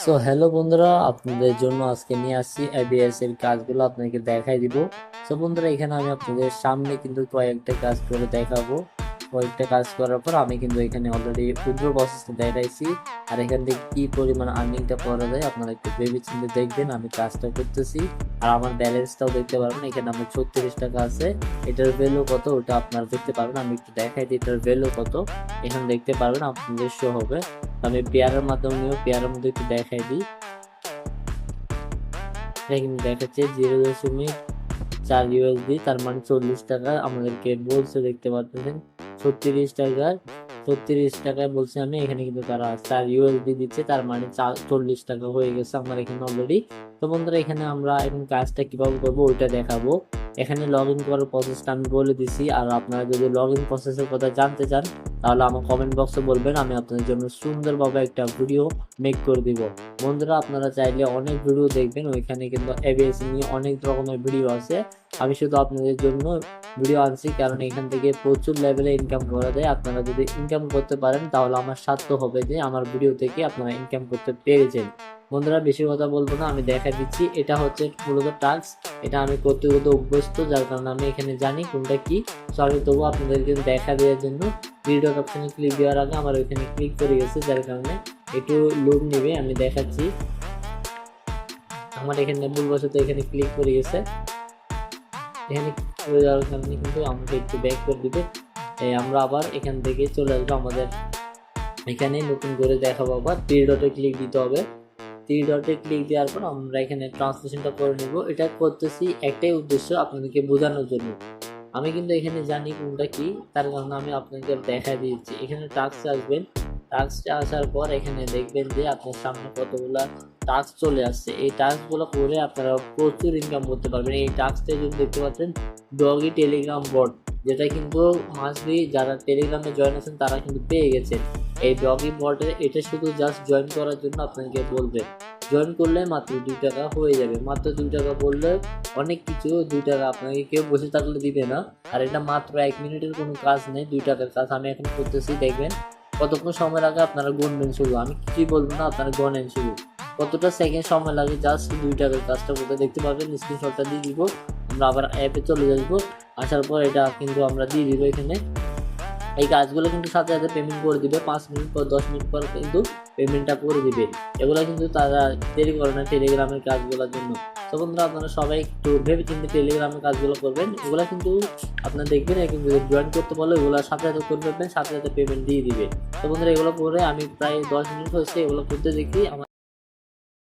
So hello বন্ধুরা, আপনাদের জন্য আজকে নিয়ে আসছি এবিএস এর কাজগুলো আপনাকে দেখাই দিব। সো বন্ধুরা, এখানে আমি আপনাদের সামনে কিন্তু কয়েকটা কাজ করে দেখাবো। কয়েকটা কাজ করার পর আমি কিন্তু এখানে অলরেডি উইথড্র প্রসেসটা দেখাইছি। আর এখান থেকে কি পরিমাণ আর্নিংটা করা যায় আপনারা একটু ভেবে চিন্তে দেখবেন। আমি কাজটা করতেছি আর আমার ব্যালেন্সটাও দেখতে পারবেন। এখানে আমার 36 টাকা আছে। এটার ভ্যালু কত ওটা আপনারা দেখতে পারবেন। আমি একটু দেখাই দিই এটার ভ্যালু কত। এখানে দেখতে পারবেন, আপনাদের শো হবে। আমি পেয়ারের মাধ্যমে পেয়ারের মধ্যে একটু দেখাই দিই। এটা কিন্তু দেখাচ্ছে 0.4 USD, তার মানে 40 টাকা আমাদেরকে বলছে, দেখতে পাচ্ছেন 36 টাকায় বলছে। আমি এখানে কিন্তু তারা 4 USD দিচ্ছে, তার মানে 40 টাকা হয়ে গেছে আমার এখানে অলরেডি। তো বন্ধুরা, এখানে আমরা এখন কাজটা কিভাবে করবো ওইটা দেখাবো। এখানে লগ ইন করার প্রসেসটা আমি বলে দিছি। আর আপনারা যদি লগ ইন প্রসেসের কথা জানতে চান তাহলে আমার কমেন্ট বক্সে বলবেন, আমি আপনাদের জন্য সুন্দরভাবে একটা ভিডিও মেক করে দিব। বন্ধুরা, আপনারা চাইলে অনেক ভিডিও দেখবেন, ওইখানে কিন্তু এবিএস নিয়ে অনেক রকমের ভিডিও আছে। আমি শুধু আপনাদের জন্য ভিডিও আনছি কারণ এখান থেকে প্রচুর লেভেলে ইনকাম করা যায়। আপনারা যদি ইনকাম করতে পারেন তাহলে আমার সার্থক হবে যে আমার ভিডিও থেকে আপনারা ইনকাম করতে পেরেছেন। বন্ধুরা, বেশি কথা বলবো না, আমি দেখা দিচ্ছি। এটা হচ্ছে মূলত টাস্ক, এটা আমি করতে করতে অভ্যস্ত, যার কারণে আমি এখানে জানি কোনটা কি। সো আমি তবু আপনাদেরকে দেখা দেওয়ার জন্য ভিডিও অপশনে ক্লিক দেওয়ার আগে আমার ওইখানে ক্লিক করে গেছে, যার কারণে একটু লোড নেবে। আমি দেখাচ্ছি, আমার এখানে ভুলবশত এখানে ক্লিক করে গেছে। এখানে করে যাওয়ার কারণে কিন্তু আমাকে একটু ব্যাক করে দিবে। আমরা আবার এখান থেকে চলে আসবো আমাদের এখানে, নতুন করে দেখাবো। আবার 3 ডটে ক্লিক দিতে হবে। 3 ডটে ক্লিক দেওয়ার পর আমরা এখানে ট্রান্সলেশনটা করে নিব। এটা করতেছি একটাই উদ্দেশ্য, আপনাদেরকে বোঝানোর জন্য। আমি কিন্তু এখানে জানি কোনটা কি, তার কারণে আমি আপনাকে দেখা দিয়েছি। এখানে টাস্ক আসবেন, টাস্কটা আসার পর এখানে দেখবেন যে আপনার সামনে কতগুলা টাস্ক চলে আসছে। এই টাস্কগুলো করে আপনারা প্রচুর ইনকাম করতে পারবেন। এই টাস্কটা যদি দেখতে পাচ্ছেন ডগি টেলিগ্রাম বট, যেটা কিন্তু মাসবি যারা টেলিগ্রামে জয়েন আছেন তারা কিন্তু পেয়ে গেছেন। এই ডগি বটের এটা শুধু জাস্ট জয়েন করার জন্য আপনাকে বলবে। জয়েন করলে মাত্র 2 টাকা হয়ে যাবে। মাত্র 2 টাকা বললে অনেক কিছু। 2 টাকা আপনাকে কেউ বসে থাকলে দিবে না। আর এটা মাত্র 1 মিনিটের কোনো কাজ নেই, 2 টাকার কাজ আমি এখন করতেছি। দেখবেন কতক্ষণ সময় লাগে আপনারা গুনবেন শুধু, আমি কিছুই বলবো না, আপনারা গণেন শুধু কতটা সেকেন্ড সময় লাগে জাস্ট 2 টাকার কাজটা করতে। দেখতে পাবেন, স্ক্রিনশটটা দিয়ে দিব। আমরা আবার অ্যাপে চলে আসবো। আসার পর এটা কিন্তু আমরা দিয়ে দিব এখানে। এই কাজগুলো কিন্তু সাথে সাথে পেমেন্ট করে দিবে। 5 মিনিট পর 10 মিনিট পর কিন্তু পেমেন্টটা করে দিবে। এগুলো কিন্তু তারা দেরি করে না টেলিগ্রামের কাজগুলোর জন্য। তো বন্ধুরা, আপনারা সবাই একটু ভেবে চিন্তে টেলিগ্রামের কাজগুলো করবেন। এগুলো কিন্তু আপনারা দেখবেন কিন্তু জয়েন করতে বলে এগুলো সাথে সাথে করে ফেলবেন, সাথে সাথে পেমেন্ট দিয়ে দিবে। তো বন্ধুরা, এগুলো করে আমি প্রায় 10 মিনিট হয়েছে এগুলো করতে দেখি আমার